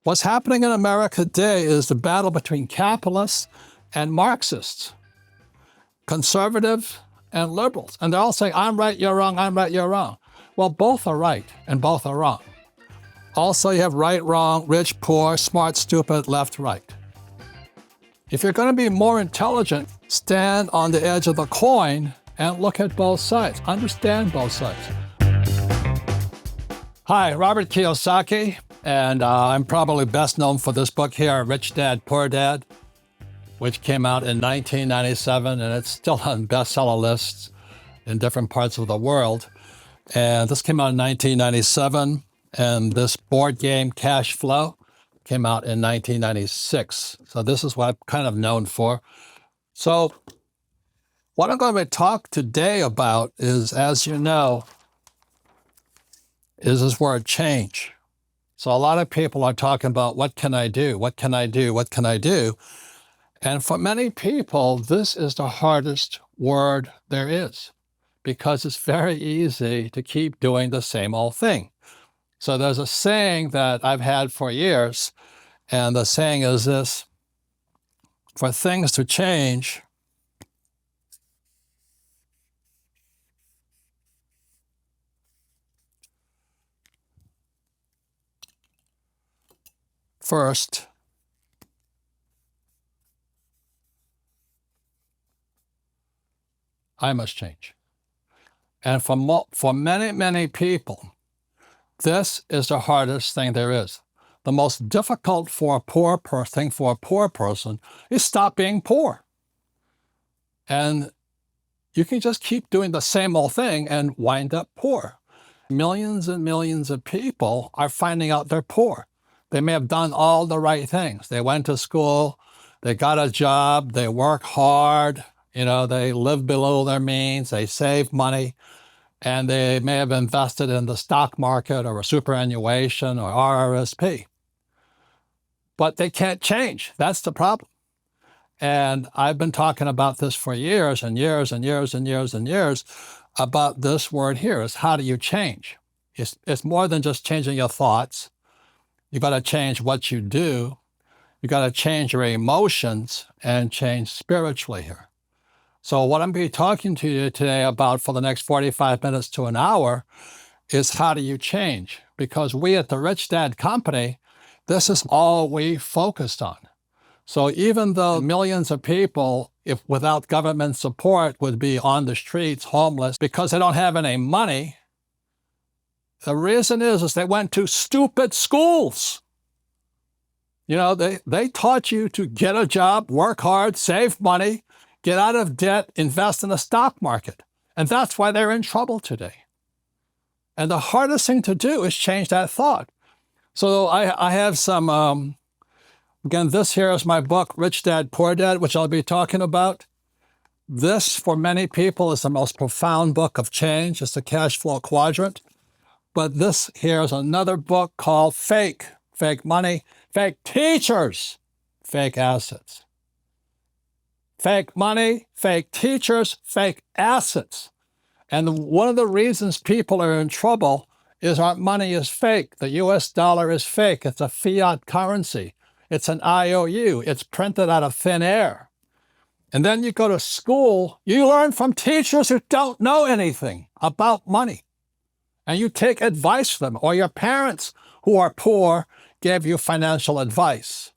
What's happening in America today is the battle between capitalists and Marxists, conservative and liberals. And they're all saying, I'm right, you're wrong, I'm right, you're wrong. Well, both are right and both are wrong. Also, you have right, wrong, rich, poor, smart, stupid, left, right. If you're going to be more intelligent, stand on the edge of the coin and look at both sides. Understand both sides. Hi, Robert Kiyosaki, and I'm probably best known for this book here, Rich Dad, Poor Dad, which came out in 1997, and it's still on bestseller lists in different parts of the world. And this came out in 1997, and this board game, Cash Flow, came out in 1996. So this is what I'm kind of known for. So what I'm going to talk today about is, as you know, is this word change. So a lot of people are talking about, what can I do? What can I do? What can I do? And for many people, this is the hardest word there is, because it's very easy to keep doing the same old thing. So there's a saying that I've had for years, and the saying is this: for things to change, first, I must change. And for many, many people, this is the hardest thing there is. The most difficult for a poor person is stop being poor. And you can just keep doing the same old thing and wind up poor. Millions and millions of people are finding out they're poor. They may have done all the right things. They went to school, they got a job, they work hard, they live below their means, they save money, and they may have invested in the stock market or a superannuation or RRSP. But they can't change. That's the problem. And I've been talking about this for years and years and years and years and years about this word here, is how do you change? It's more than just changing your thoughts. You got to change what you do. You got to change your emotions and change spiritually here. So what I'm going to be talking to you today about for the next 45 minutes to an hour is how do you change? Because we at the Rich Dad Company, this is all we focused on. So even though millions of people, if without government support, would be on the streets, homeless, because they don't have any money, the reason is they went to stupid schools. They taught you to get a job, work hard, save money, get out of debt, invest in the stock market. And that's why they're in trouble today. And the hardest thing to do is change that thought. So I have some, again, this here is my book, Rich Dad, Poor Dad, which I'll be talking about. This, for many people, is the most profound book of change. It's the cash flow quadrant. But this here is another book called Fake Money, Fake Teachers, Fake Assets. Fake money, fake teachers, fake assets. And one of the reasons people are in trouble is our money is fake. The US dollar is fake. It's a fiat currency. It's an IOU. It's printed out of thin air. And then you go to school, you learn from teachers who don't know anything about money. And you take advice from them, or your parents who are poor gave you financial advice.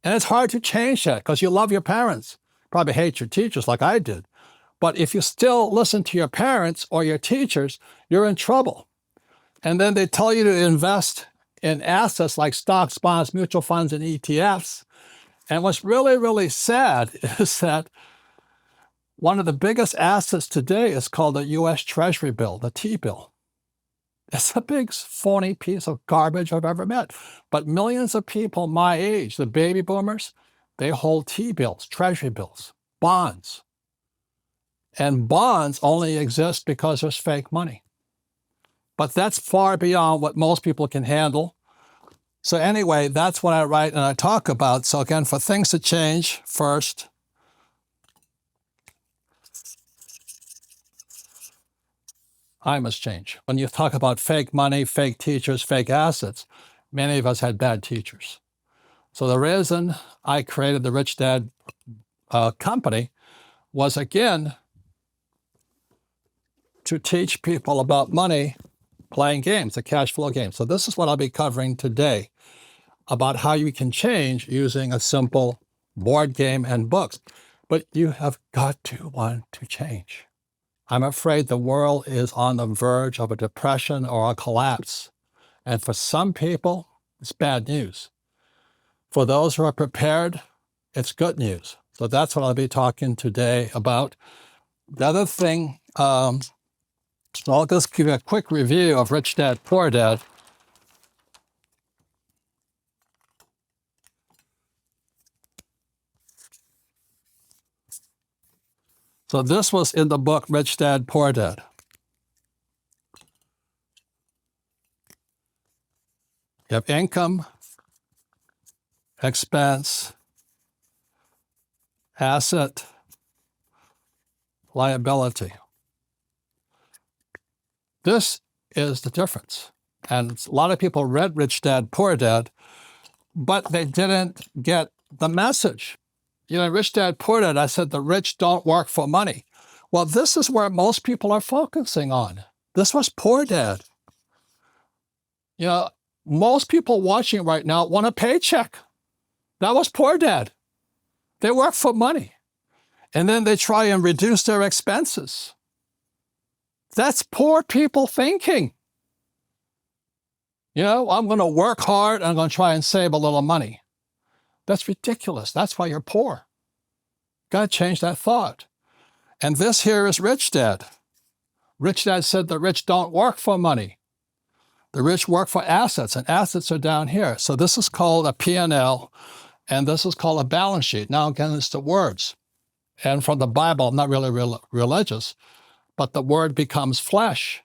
And it's hard to change that because you love your parents. Probably hate your teachers like I did. But if you still listen to your parents or your teachers, you're in trouble. And then they tell you to invest in assets like stocks, bonds, mutual funds, and ETFs. And what's really, really sad is that one of the biggest assets today is called the US Treasury bill, the T-bill. It's the biggest phony piece of garbage I've ever met. But millions of people my age, the baby boomers, they hold T-bills, Treasury bills, bonds. And bonds only exist because there's fake money. But that's far beyond what most people can handle. So anyway, that's what I write and I talk about. So again, for things to change, first, I must change. When you talk about fake money, fake teachers, fake assets, many of us had bad teachers. So the reason I created the Rich Dad company was, again, to teach people about money playing games, the cash flow game. So this is what I'll be covering today, about how you can change using a simple board game and books. But you have got to want to change. I'm afraid the world is on the verge of a depression or a collapse. And for some people, it's bad news. For those who are prepared, it's good news. So that's what I'll be talking today about. The other thing, so I'll just give you a quick review of Rich Dad, Poor Dad. So this was in the book, Rich Dad, Poor Dad. You have income, expense, asset, liability. This is the difference. And a lot of people read Rich Dad, Poor Dad, but they didn't get the message. You know, Rich Dad, Poor Dad, I said the rich don't work for money. Well, this is where most people are focusing on. This was Poor Dad. You know, most people watching right now want a paycheck. That was Poor Dad. They work for money. And then they try and reduce their expenses. That's poor people thinking. You know, I'm going to work hard and I'm going to try and save a little money. That's ridiculous. That's why you're poor. Got to change that thought. And this here is Rich Dad. Rich Dad said the rich don't work for money. The rich work for assets, and assets are down here. So this is called a P&L, and this is called a balance sheet. Now, again, it's the words. And from the Bible, I'm not really religious, but the word becomes flesh.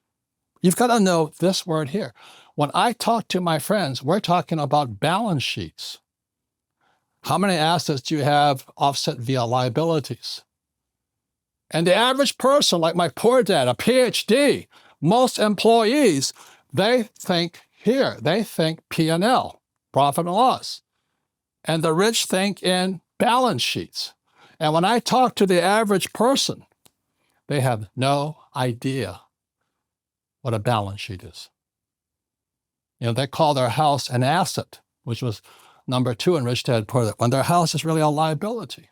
You've got to know this word here. When I talk to my friends, we're talking about balance sheets. How many assets do you have offset via liabilities? And the average person, like my poor dad, a PhD, most employees, they think here. They think P&L, profit and loss. And the rich think in balance sheets. And when I talk to the average person, they have no idea what a balance sheet is. You know, they call their house an asset, which was number 2 in Rich Dad, Poor Dad, when their house is really a liability.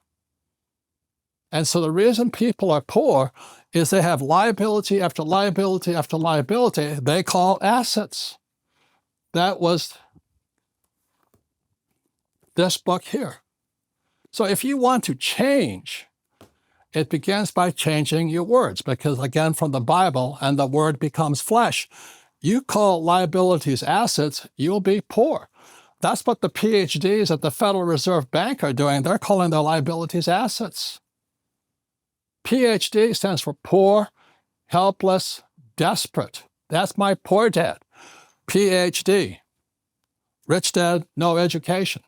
And so the reason people are poor is they have liability after liability after liability they call assets. That was this book here. So if you want to change, it begins by changing your words, because again, from the Bible, and the word becomes flesh. You call liabilities assets, you'll be poor. That's what the PhDs at the Federal Reserve Bank are doing. They're calling their liabilities assets. PhD stands for poor, helpless, desperate. That's my poor dad. PhD. Rich Dad, no education.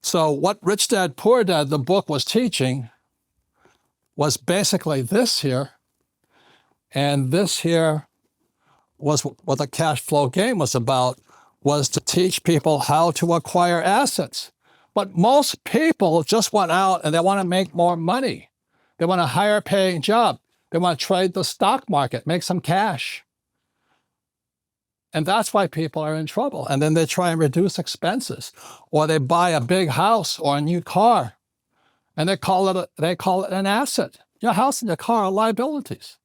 So what Rich Dad, Poor Dad, the book, was teaching was basically this here, and this here was what the cash flow game was about, was to teach people how to acquire assets. But most people just want out and they want to make more money. They want a higher paying job. They want to trade the stock market, make some cash. And that's why people are in trouble. And then they try and reduce expenses, or they buy a big house or a new car, and they call it an asset. Your house and your car are liabilities.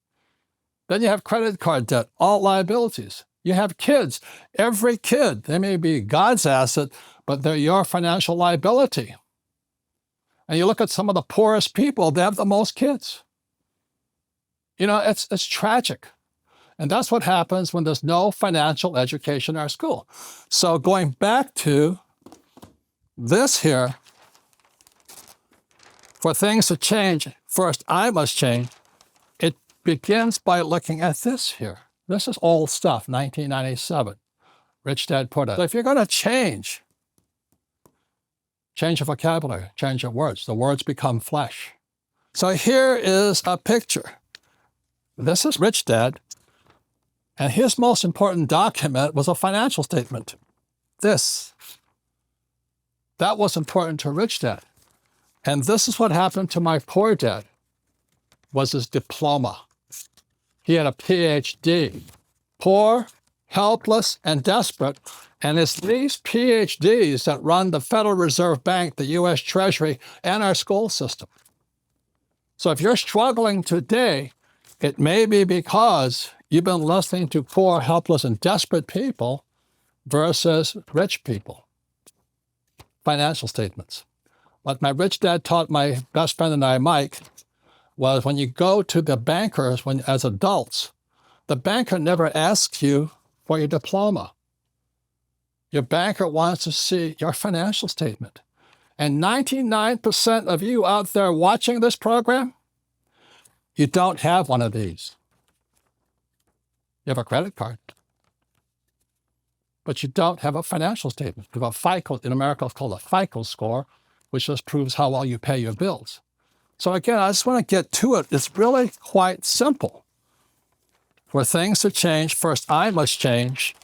Then you have credit card debt, all liabilities. You have kids. Every kid, they may be God's asset, but they're your financial liability. And you look at some of the poorest people, they have the most kids. You know, it's tragic. And that's what happens when there's no financial education in our school. So going back to this here, for things to change, first I must change. It begins by looking at this here. This is old stuff, 1997. Rich Dad, Poor Dad. So if you're going to change your vocabulary, change your words. The words become flesh. So here is a picture. This is Rich Dad. And his most important document was a financial statement. This. That was important to rich dad. And this is what happened to my poor dad, was his diploma. He had a PhD. Poor, helpless, and desperate. And it's these PhDs that run the Federal Reserve Bank, the U.S. Treasury, and our school system. So if you're struggling today, it may be because you've been listening to poor, helpless, and desperate people versus rich people. Financial statements. What my rich dad taught my best friend and I, Mike, was when you go to the bankers as adults, the banker never asks you for your diploma. Your banker wants to see your financial statement. And 99% of you out there watching this program, you don't have one of these. You have a credit card, but you don't have a financial statement. You have a FICO, in America it's called a FICO score, which just proves how well you pay your bills. So again, I just want to get to it. It's really quite simple. For things to change, first I must change.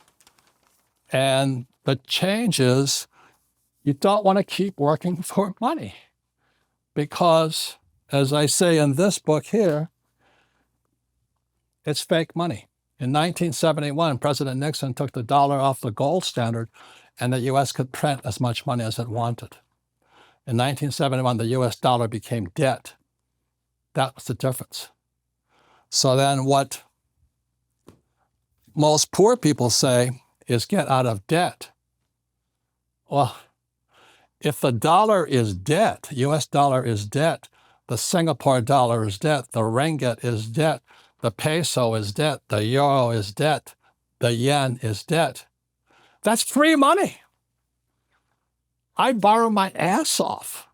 And the change is you don't want to keep working for money. Because, as I say in this book here, it's fake money. In 1971, President Nixon took the dollar off the gold standard, and the U.S. could print as much money as it wanted. In 1971, the U.S. dollar became debt. That was the difference. So then what most poor people say is get out of debt. Well, if the dollar is debt, U.S. dollar is debt, the Singapore dollar is debt, the ringgit is debt, the peso is debt, the euro is debt, the yen is debt. That's free money. I borrow my ass off.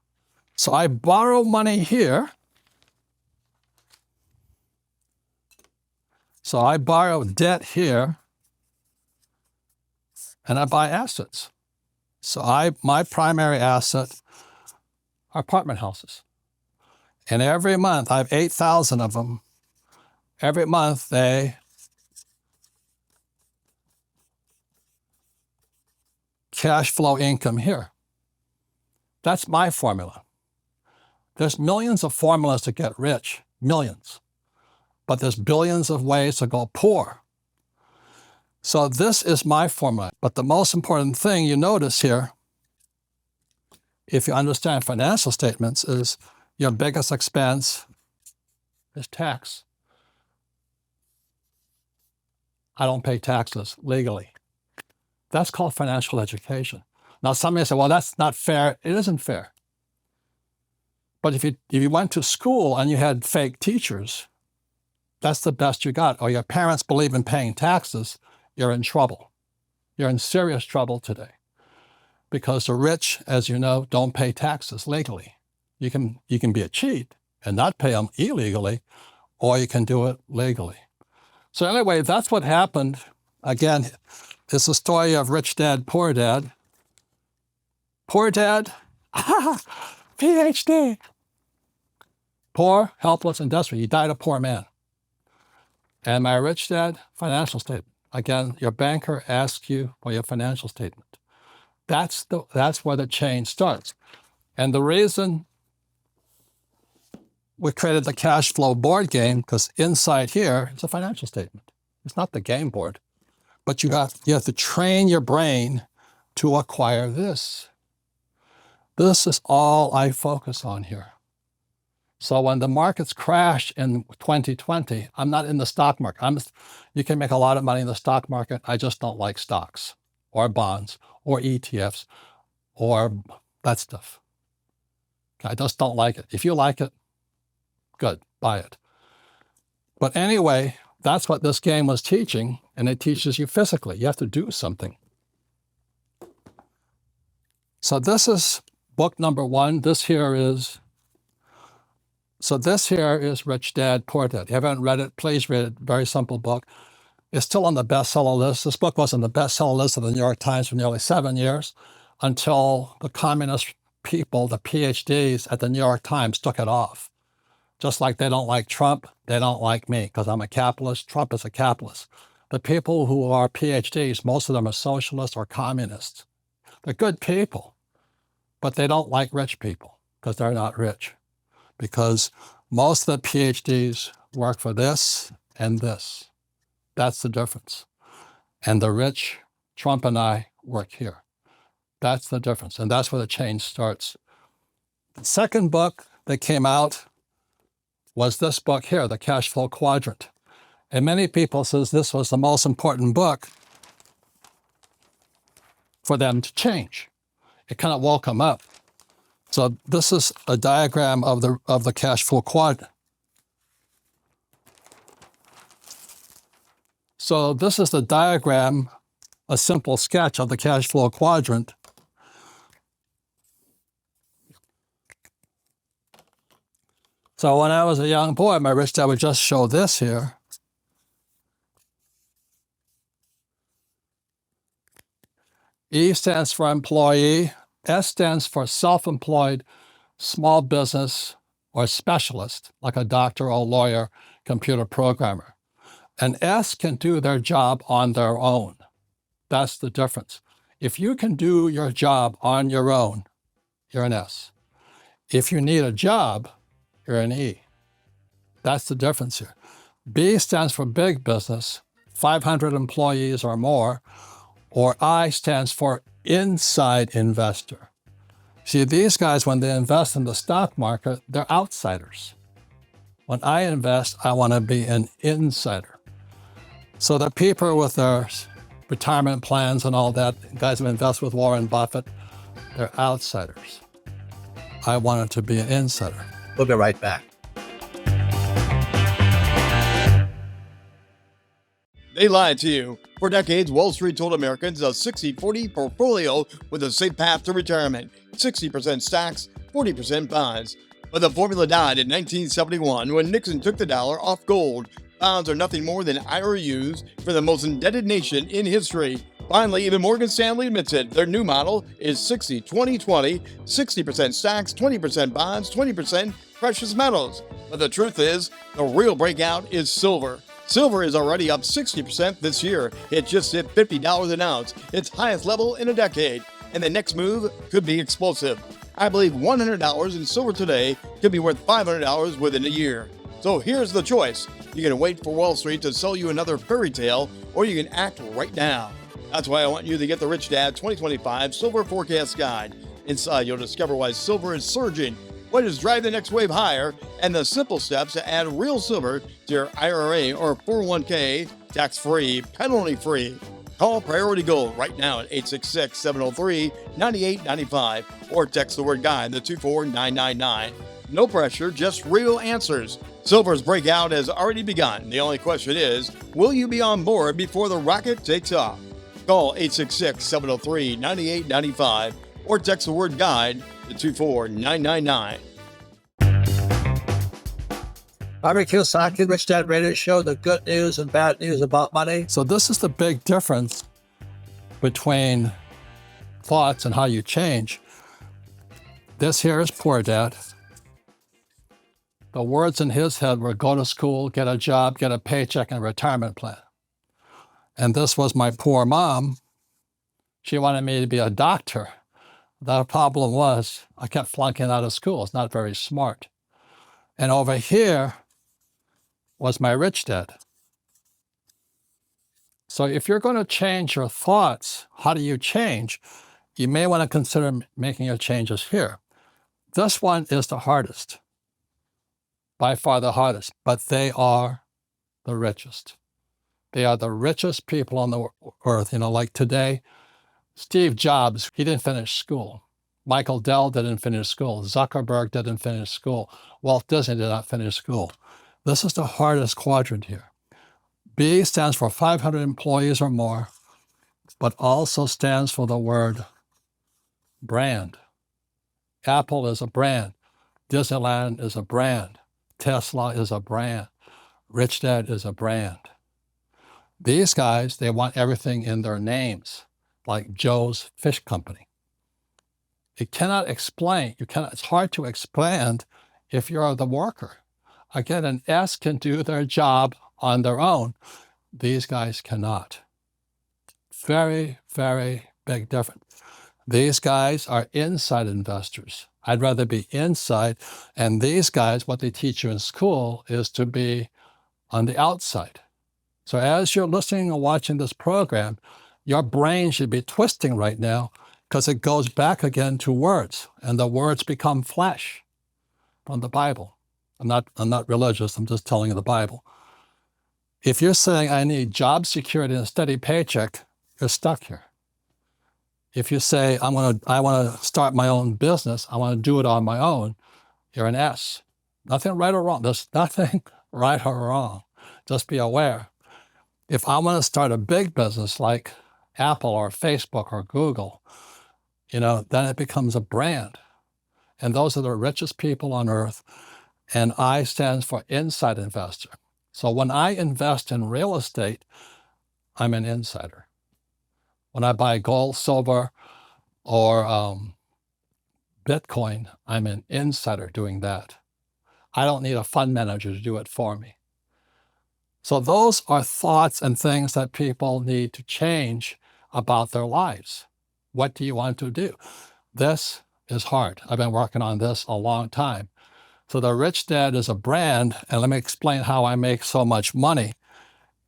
So I borrow money here. So I borrow debt here, and I buy assets. So my primary asset are apartment houses. And every month, I have 8,000 of them. Every month, they cash flow income here. That's my formula. There's millions of formulas to get rich, millions. But there's billions of ways to go poor. So this is my formula. But the most important thing you notice here, if you understand financial statements, is your biggest expense is tax. I don't pay taxes legally. That's called financial education. Now, some may say, well, that's not fair. It isn't fair. But if you went to school and you had fake teachers, that's the best you got. Or your parents believe in paying taxes, you're in trouble. You're in serious trouble today. Because the rich, as you know, don't pay taxes legally. You can be a cheat and not pay them illegally, or you can do it legally. So anyway, that's what happened. Again, it's a story of rich dad, poor dad. Poor dad, PhD. Poor, helpless, and desperate. He died a poor man. And my rich dad, financial statement. Again, your banker asks you for your financial statement. That's where the change starts. And the reason we created the cash flow board game, because inside here is a financial statement. It's not the game board. But you have to train your brain to acquire this. This is all I focus on here. So when the markets crash in 2020, I'm not in the stock market. You can make a lot of money in the stock market. I just don't like stocks or bonds or ETFs or that stuff. I just don't like it. If you like it, good, buy it. But anyway, that's what this game was teaching, and it teaches you physically. You have to do something. So this is book number 1. This here is Rich Dad, Poor Dad. If you haven't read it, please read it. Very simple book. It's still on the bestseller list. This book was on the bestseller list of the New York Times for nearly 7 years until the communist people, the PhDs at the New York Times, took it off. Just like they don't like Trump, they don't like me because I'm a capitalist. Trump is a capitalist. The people who are PhDs, most of them are socialists or communists. They're good people, but they don't like rich people because they're not rich. Because most of the PhDs work for this and this. That's the difference. And the rich, Trump and I, work here. That's the difference. And that's where the change starts. The second book that came out was this book here, The Cash Flow Quadrant. And many people says this was the most important book for them to change. It kind of woke them up. So this is a diagram of the cash flow quadrant. So this is the diagram, a simple sketch of the cash flow quadrant. So when I was a young boy, my rich dad would just show this here. E stands for employee, S stands for self-employed, small business, or specialist, like a doctor or lawyer, computer programmer. And S can do their job on their own. That's the difference. If you can do your job on your own, you're an S. If you need a job, you're an E. That's the difference here. B stands for big business, 500 employees or more, or I stands for inside investor. See, these guys, when they invest in the stock market, they're outsiders. When I invest, I want to be an insider. So the people with their retirement plans and all that, guys who invest with Warren Buffett, they're outsiders. I wanted to be an insider. We'll be right back. They lied to you. For decades, Wall Street told Americans a 60-40 portfolio with a safe path to retirement. 60% stocks, 40% bonds. But the formula died in 1971 when Nixon took the dollar off gold. Bonds are nothing more than IOUs for the most indebted nation in history. Finally, even Morgan Stanley admits it. Their new model is 60-20-20, 60% stocks, 20% bonds, 20% precious metals. But the truth is, the real breakout is silver. Silver is already up 60% this year. It just hit $50 an ounce, its highest level in a decade. And the next move could be explosive. I believe $100 in silver today could be worth $500 within a year. So here's the choice. You can wait for Wall Street to sell you another fairy tale, or you can act right now. That's why I want you to get the Rich Dad 2025 Silver Forecast Guide. Inside, you'll discover why silver is surging, what is driving the next wave higher, and the simple steps to add real silver to your IRA or 401k tax-free, penalty-free. Call Priority Gold right now at 866-703-9895 or text the word GUIDE to 24999. No pressure, just real answers. Silver's breakout has already begun. The only question is, will you be on board before the rocket takes off? Call 866-703-9895 or text the word GUIDE to 24999. Robert Kiyosaki, Rich Dad Radio Show, the good news and bad news about money. So this is the big difference between thoughts and how you change. This here is poor dad. The words in his head were go to school, get a job, get a paycheck, and a retirement plan. And this was my poor mom. She wanted me to be a doctor. The problem was I kept flunking out of school. It's not very smart. And over here was my rich dad. So if you're going to change your thoughts, how do you change? You may want to consider making your changes here. This one is the hardest, by far the hardest, but they are the richest. They are the richest people on the earth. You know, like today, Steve Jobs, he didn't finish school. Michael Dell didn't finish school. Zuckerberg didn't finish school. Walt Disney did not finish school. This is the hardest quadrant here. B stands for 500 employees or more, but also stands for the word brand. Apple is a brand. Disneyland is a brand. Tesla is a brand. Rich Dad is a brand. These guys, they want everything in their names, like Joe's Fish Company. You cannot explain. It's hard to expand if you're the worker. Again, an S can do their job on their own. These guys cannot. Very, very big difference. These guys are inside investors. I'd rather be inside. And these guys, what they teach you in school is to be on the outside. So as you're listening and watching this program, your brain should be twisting right now because it goes back again to words, and the words become flesh from the Bible. I'm not religious, I'm just telling you the Bible. If you're saying I need job security and a steady paycheck, you're stuck here. If you say I want to start my own business, I want to do it on my own, you're an S. Nothing right or wrong. There's nothing right or wrong. Just be aware. If I want to start a big business like Apple or Facebook or Google, then it becomes a brand. And those are the richest people on earth. And I stands for inside investor. So when I invest in real estate, I'm an insider. When I buy gold, silver, or Bitcoin, I'm an insider doing that. I don't need a fund manager to do it for me. So those are thoughts and things that people need to change about their lives. What do you want to do? This is hard. I've been working on this a long time. So the Rich Dad is a brand, and let me explain how I make so much money,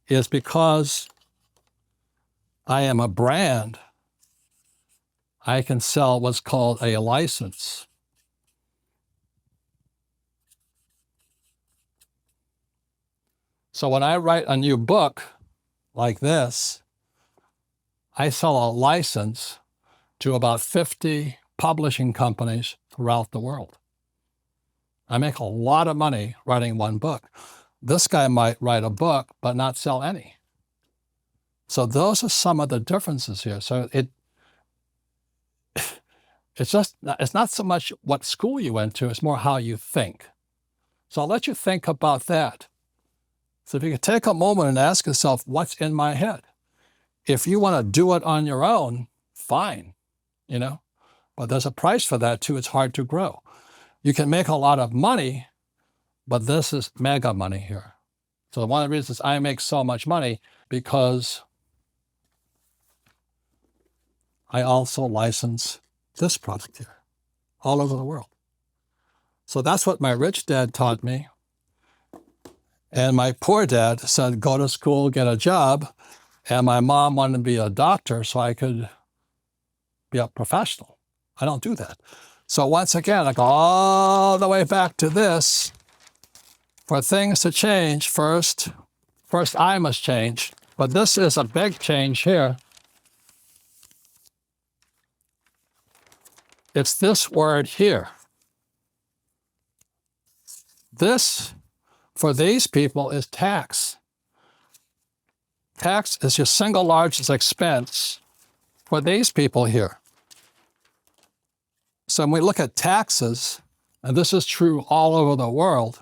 is because I am a brand. I can sell what's called a license. So when I write a new book like this, I sell a license to about 50 publishing companies throughout the world. I make a lot of money writing one book. This guy might write a book but not sell any. So those are some of the differences here. So it's not so much what school you went to, it's more how you think. So I'll let you think about that. So if you could take a moment and ask yourself, what's in my head? If you want to do it on your own, fine, but there's a price for that too. It's hard to grow. You can make a lot of money, but this is mega money here. So one of the reasons I make so much money, because I also license this product here all over the world. So that's what my rich dad taught me. And my poor dad said, go to school, get a job. And my mom wanted to be a doctor so I could be a professional. I don't do that. So once again, I go all the way back to this. For things to change, first I must change. But this is a big change here. It's this word here. This, for these people, is tax. Tax is your single largest expense for these people here. So when we look at taxes, and this is true all over the world,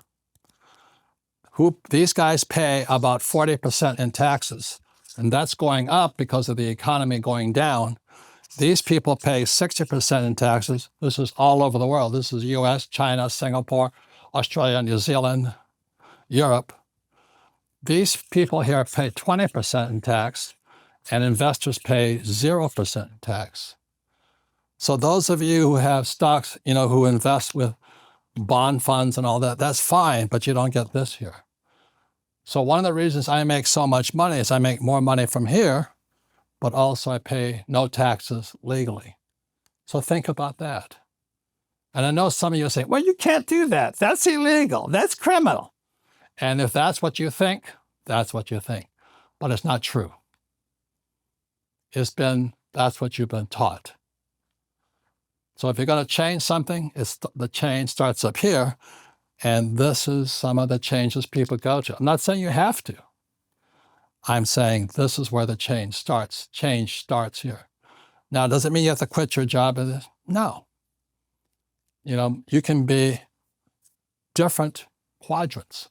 these guys pay about 40% in taxes. And that's going up because of the economy going down. These people pay 60% in taxes. This is all over the world. This is US, China, Singapore, Australia, New Zealand, Europe. These people here pay 20% in tax, and investors pay 0% in tax. So those of you who have stocks, who invest with bond funds and all that, that's fine, but you don't get this here. So one of the reasons I make so much money is I make more money from here, but also I pay no taxes legally. So think about that. And I know some of you say, well, you can't do that. That's illegal. That's criminal. And if that's what you think, that's what you think. But it's not true. That's what you've been taught. So if you're going to change something, the change starts up here. And this is some of the changes people go to. I'm not saying you have to. I'm saying this is where the change starts. Change starts here. Now, does it mean you have to quit your job? No. You can be different quadrants.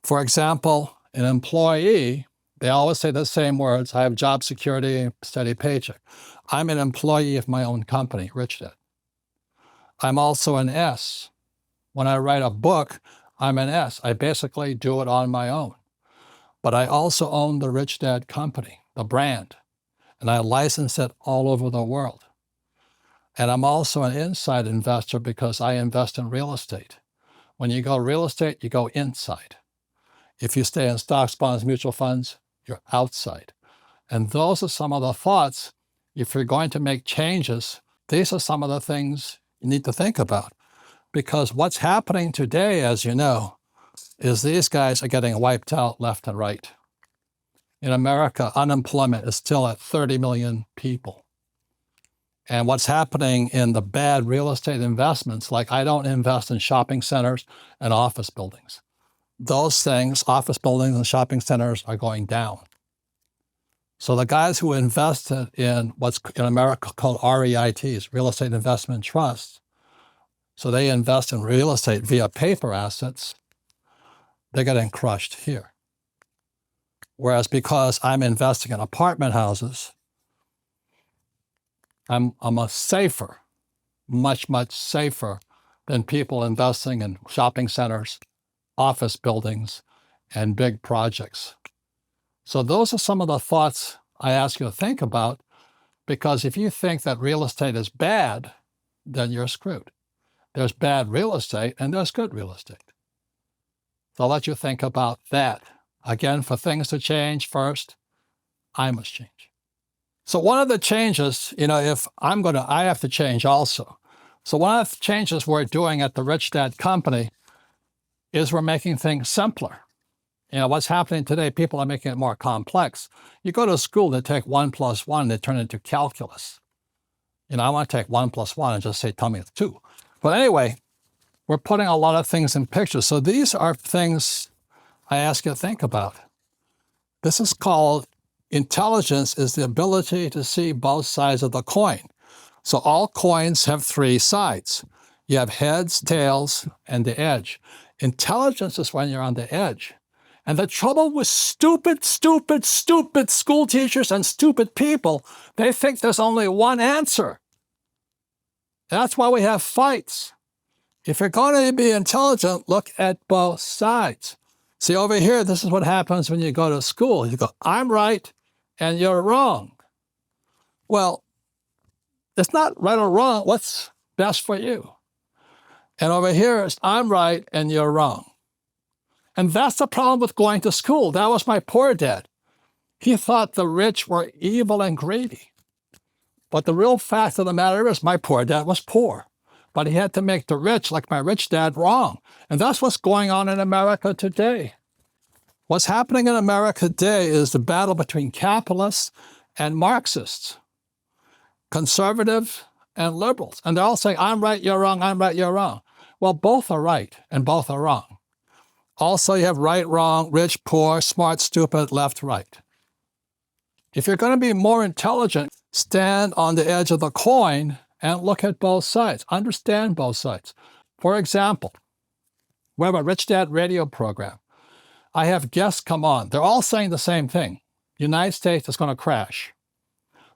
For example, an employee, they always say the same words. I have job security, steady paycheck. I'm an employee of my own company, Rich Dad. I'm also an S. When I write a book, I'm an S. I basically do it on my own. But I also own the Rich Dad Company, the brand, and I license it all over the world. And I'm also an inside investor because I invest in real estate. When you go real estate, you go inside. If you stay in stocks, bonds, mutual funds, you're outside. And those are some of the thoughts. If you're going to make changes, these are some of the things you need to think about. Because what's happening today, as you know, is these guys are getting wiped out left and right. In America, unemployment is still at 30 million people. And what's happening in the bad real estate investments, like I don't invest in shopping centers and office buildings. Those things, office buildings and shopping centers, are going down. So the guys who invested in what's in America called REITs, real estate investment trusts, so they invest in real estate via paper assets, they're getting crushed here. Whereas because I'm investing in apartment houses, I'm a safer, much safer than people investing in shopping centers, office buildings, and big projects. So those are some of the thoughts I ask you to think about, because if you think that real estate is bad, then you're screwed. There's bad real estate and there's good real estate. So I'll let you think about that. Again, for things to change, first, I must change. So one of the changes, if I have to change also. So one of the changes we're doing at the Rich Dad Company is we're making things simpler. What's happening today, people are making it more complex. You go to school, they take 1 + 1, they turn it into calculus. I want to take 1 + 1 and just say, tell me it's 2. But anyway, we're putting a lot of things in pictures. So these are things I ask you to think about. This is called intelligence, is the ability to see both sides of the coin. So all coins have 3 sides. You have heads, tails, and the edge. Intelligence is when you're on the edge. And the trouble with stupid school teachers and stupid people, they think there's only one answer. That's why we have fights. If you're going to be intelligent, look at both sides. See, over here, this is what happens when you go to school. You go, I'm right and you're wrong. Well, it's not right or wrong. What's best for you? And over here, it's I'm right and you're wrong. And that's the problem with going to school. That was my poor dad. He thought the rich were evil and greedy. But the real fact of the matter is my poor dad was poor. But he had to make the rich, like my rich dad, wrong. And that's what's going on in America today. What's happening in America today is the battle between capitalists and Marxists, conservative and liberals. And they're all saying, I'm right, you're wrong, I'm right, you're wrong. Well, both are right and both are wrong. Also, you have right, wrong, rich, poor, smart, stupid, left, right. If you're going to be more intelligent, stand on the edge of the coin and look at both sides. Understand both sides. For example, we have a Rich Dad radio program. I have guests come on. They're all saying the same thing. The United States is going to crash.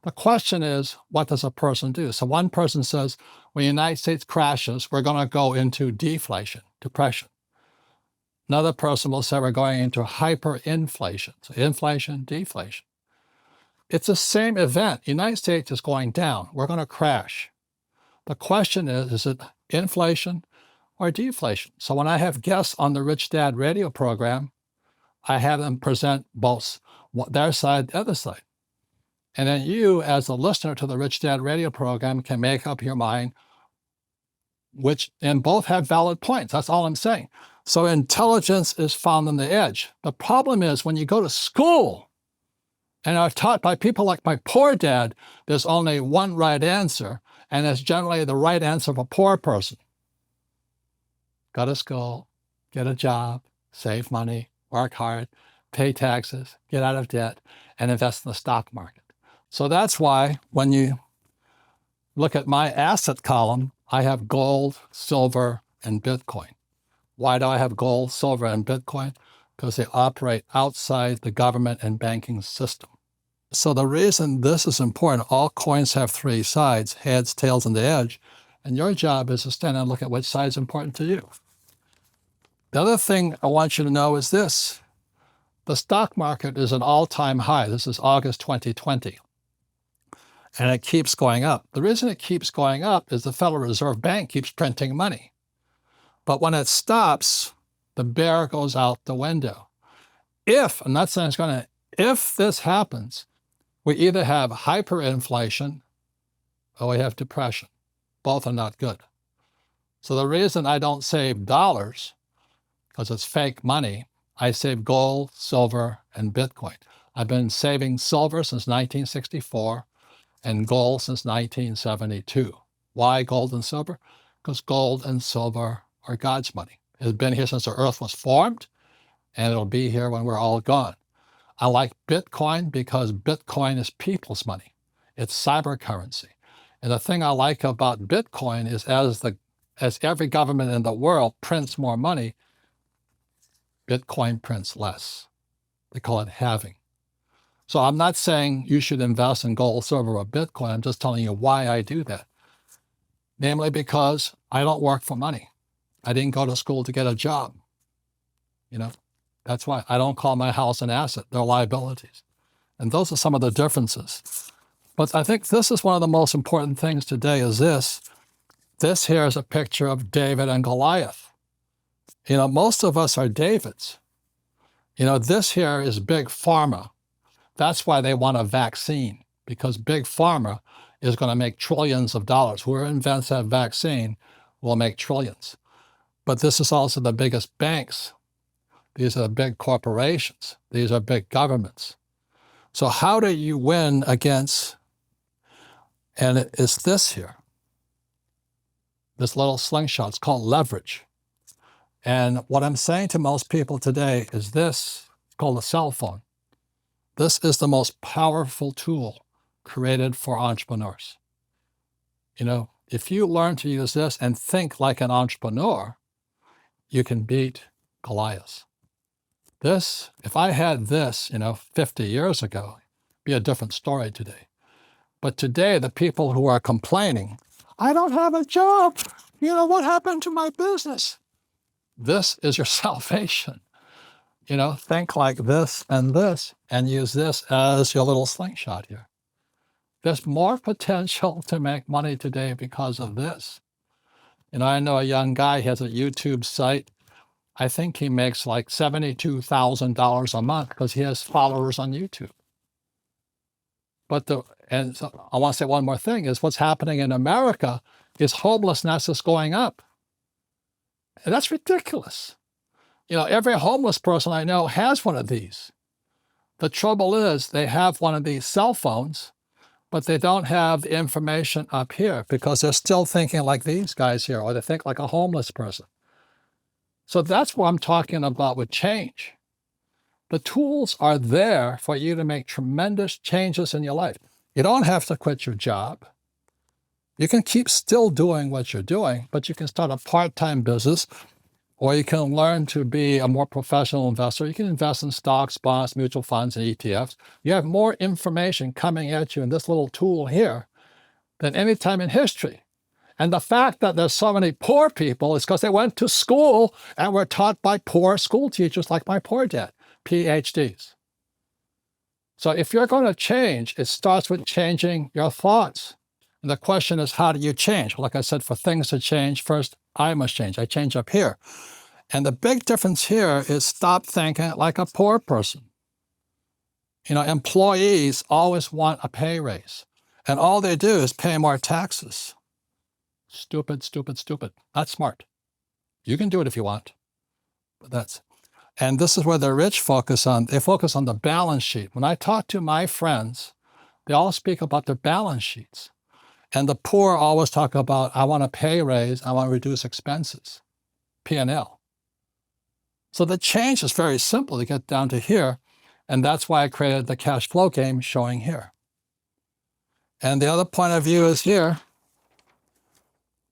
The question is, what does a person do? So one person says, when the United States crashes, we're going to go into deflation, depression. Another person will say we're going into hyperinflation. So inflation, deflation. It's the same event. The United States is going down. We're going to crash. The question is it inflation or deflation? So when I have guests on the Rich Dad radio program, I have them present both their side, the other side. And then you, as a listener to the Rich Dad radio program, can make up your mind and both have valid points. That's all I'm saying. So intelligence is found on the edge. The problem is when you go to school and are taught by people like my poor dad, there's only one right answer, and it's generally the right answer of a poor person. Go to school, get a job, save money, work hard, pay taxes, get out of debt, and invest in the stock market. So that's why when you look at my asset column, I have gold, silver, and Bitcoin. Why do I have gold, silver, and Bitcoin? Because they operate outside the government and banking system. So the reason this is important, all coins have 3 sides, heads, tails, and the edge. And your job is to stand and look at which side is important to you. The other thing I want you to know is this. The stock market is an all-time high. This is August 2020. And it keeps going up. The reason it keeps going up is the Federal Reserve Bank keeps printing money. But when it stops, the bear goes out the window. If, I'm not saying it's going to, if this happens, we either have hyperinflation or we have depression. Both are not good. So the reason I don't save dollars, because it's fake money, I save gold, silver, and Bitcoin. I've been saving silver since 1964 and gold since 1972. Why gold and silver? Because gold and silver are God's money. It's been here since the earth was formed, and it'll be here when we're all gone. I like Bitcoin because Bitcoin is people's money. It's cyber currency. And the thing I like about Bitcoin is as every government in the world prints more money, Bitcoin prints less. They call it halving. So I'm not saying you should invest in gold, silver, or Bitcoin. I'm just telling you why I do that. Namely because I don't work for money. I didn't go to school to get a job. That's why I don't call my house an asset. They're liabilities. And those are some of the differences. But I think this is one of the most important things today is this. This here is a picture of David and Goliath. Most of us are Davids. This here is Big Pharma. That's why they want a vaccine, because Big Pharma is going to make trillions of dollars. Whoever invents that vaccine will make trillions. But this is also the biggest banks. These are the big corporations. These are big governments. So how do you win against, and it's this here, this little slingshot. It's called leverage. And what I'm saying to most people today is this, it's called a cell phone. This is the most powerful tool created for entrepreneurs. If you learn to use this and think like an entrepreneur, you can beat Goliath. This, if I had this, 50 years ago, it'd be a different story today. But today, the people who are complaining, I don't have a job. What happened to my business? This is your salvation. Think like this, and use this as your little slingshot here. There's more potential to make money today because of this. I know a young guy, he has a YouTube site. I think he makes like $72,000 a month because he has followers on YouTube. So I want to say one more thing is what's happening in America is homelessness is going up. And that's ridiculous. Every homeless person I know has one of these. The trouble is they have one of these cell phones, but they don't have the information up here because they're still thinking like these guys here, or they think like a homeless person. So that's what I'm talking about with change. The tools are there for you to make tremendous changes in your life. You don't have to quit your job. You can keep still doing what you're doing, but you can start a part-time business, or you can learn to be a more professional investor. You can invest in stocks, bonds, mutual funds, and ETFs. You have more information coming at you in this little tool here than any time in history. And the fact that there's so many poor people is because they went to school and were taught by poor school teachers like my poor dad, PhDs. So if you're going to change, it starts with changing your thoughts. And the question is, how do you change? Well, like I said, for things to change, first, I must change. I change up here. And the big difference here is stop thinking like a poor person. Employees always want a pay raise. And all they do is pay more taxes. Stupid, stupid, stupid. Not smart. You can do it if you want. And this is where the rich focus on. They focus on the balance sheet. When I talk to my friends, they all speak about their balance sheets. And the poor always talk about, I want a pay raise, I want to reduce expenses, P&L. So the change is very simple to get down to here. And that's why I created the cash flow game showing here. And the other point of view is here.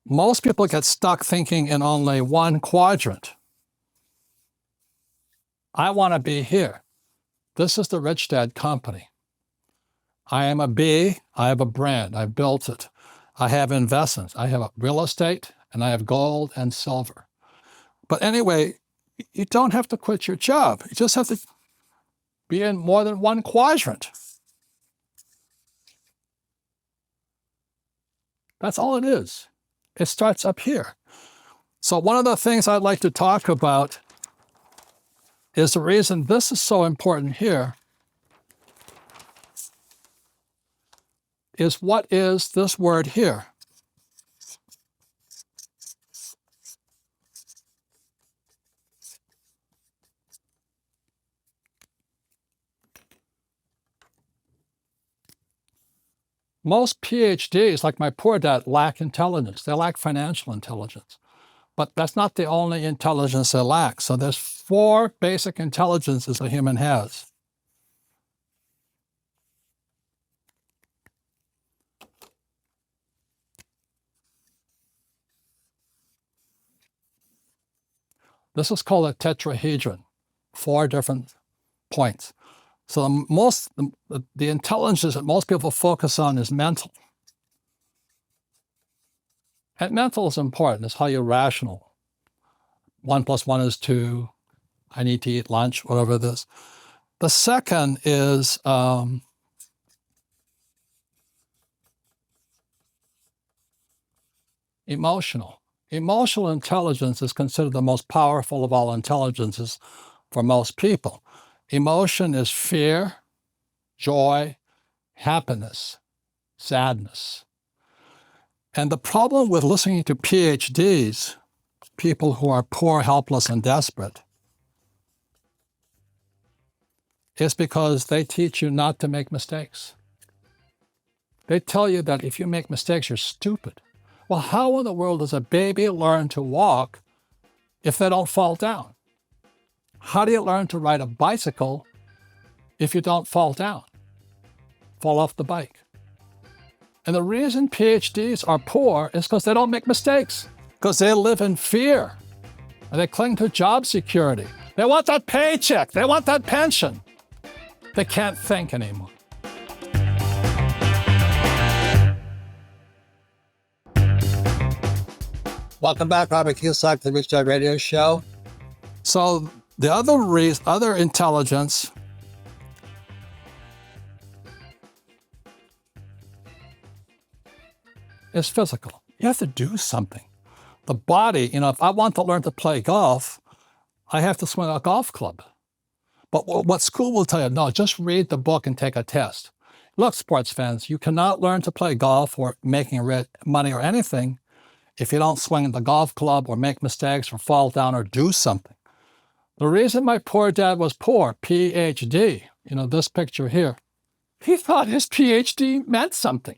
Most people get stuck thinking in only one quadrant. I want to be here. This is the Rich Dad Company. I am a B, I have a brand, I built it. I have investments, I have real estate, and I have gold and silver. But anyway, you don't have to quit your job. You just have to be in more than one quadrant. That's all it is. It starts up here. So one of the things I'd like to talk about is the reason this is so important here is what is this word here? Most PhDs, like my poor dad, lack intelligence. They lack financial intelligence. But that's not the only intelligence they lack. So there's 4 basic intelligences a human has. This is called a tetrahedron, 4 different points. So the intelligence that most people focus on is mental. And mental is important. It's how you're rational. 1 + 1 is 2. I need to eat lunch, whatever it is. The second is emotional. Emotional intelligence is considered the most powerful of all intelligences for most people. Emotion is fear, joy, happiness, sadness. And the problem with listening to PhDs, people who are poor, helpless, and desperate, is because they teach you not to make mistakes. They tell you that if you make mistakes, you're stupid. Well, how in the world does a baby learn to walk if they don't fall down? How do you learn to ride a bicycle if you don't fall down, fall off the bike? And the reason PhDs are poor is because they don't make mistakes, because they live in fear, and they cling to job security. They want that paycheck. They want that pension. They can't think anymore. Welcome back, Robert Kiyosaki, the Rich Dad Radio Show. So the other intelligence is physical. You have to do something. The body, if I want to learn to play golf, I have to swing a golf club. But what school will tell you, no, just read the book and take a test. Look, sports fans, you cannot learn to play golf or making money or anything if you don't swing the golf club or make mistakes or fall down or do something. The reason my poor dad was poor, PhD, this picture here, he thought his PhD meant something.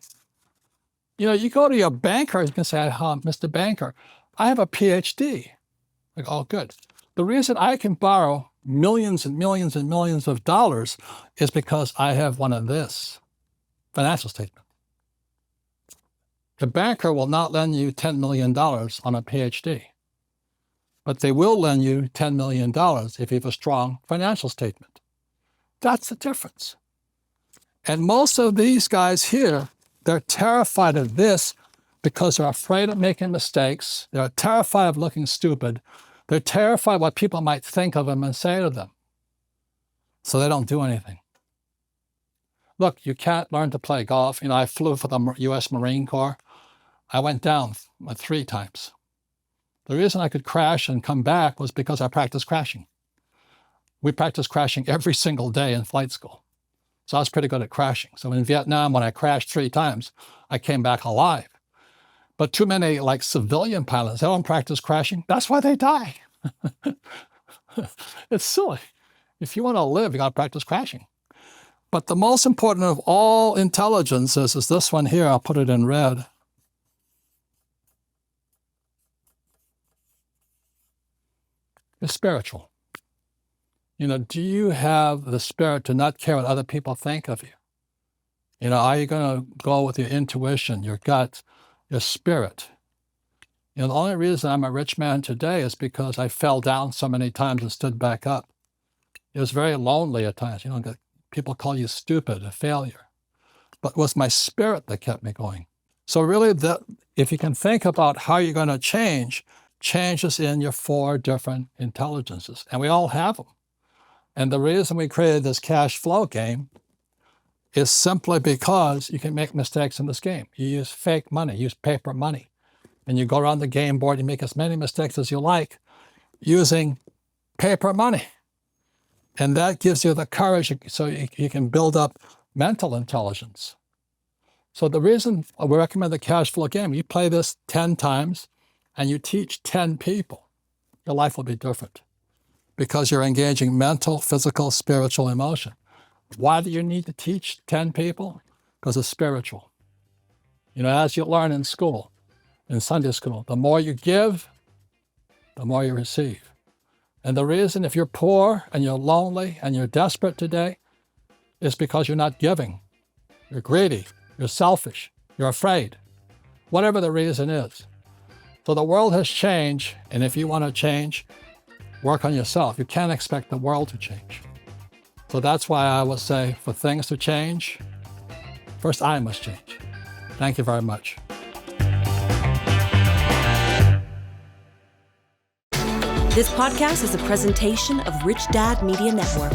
You go to your banker, you can say, Mr. Banker, I have a PhD. Like, oh, good. The reason I can borrow millions and millions and millions of dollars is because I have one of this financial statement. The banker will not lend you $10 million on a PhD, but they will lend you $10 million if you have a strong financial statement. That's the difference. And most of these guys here, they're terrified of this because they're afraid of making mistakes. They're terrified of looking stupid. They're terrified what people might think of them and say to them. So they don't do anything. Look, you can't learn to play golf. I flew for the U.S. Marine Corps. I went down 3 times. The reason I could crash and come back was because I practiced crashing. We practiced crashing every single day in flight school. So I was pretty good at crashing. So in Vietnam, when I crashed 3 times, I came back alive. But too many civilian pilots, they don't practice crashing. That's why they die. It's silly. If you want to live, you got to practice crashing. But the most important of all intelligences is this one here. I'll put it in red. It's spiritual. Do you have the spirit to not care what other people think of you? Are you going to go with your intuition, your gut, your spirit? The only reason I'm a rich man today is because I fell down so many times and stood back up. It was very lonely at times. People call you stupid, a failure. But it was my spirit that kept me going. So really, if you can think about how you're going to change is in your 4 different intelligences. And we all have them. And the reason we created this cash flow game is simply because you can make mistakes in this game. You use fake money, use paper money. And you go around the game board, you make as many mistakes as you like using paper money. And that gives you the courage so you can build up mental intelligence. So the reason we recommend the cash flow game, you play this 10 times and you teach 10 people, your life will be different because you're engaging mental, physical, spiritual, emotion. Why do you need to teach 10 people? Because it's spiritual. You know, as you learn in school, in Sunday school, the more you give, the more you receive. And the reason if you're poor and you're lonely and you're desperate today is because you're not giving. You're greedy, you're selfish, you're afraid, whatever the reason is. So the world has changed, and if you want to change, work on yourself. You can't expect the world to change. So that's why I would say for things to change, first I must change. Thank you very much. This podcast is a presentation of Rich Dad Media Network.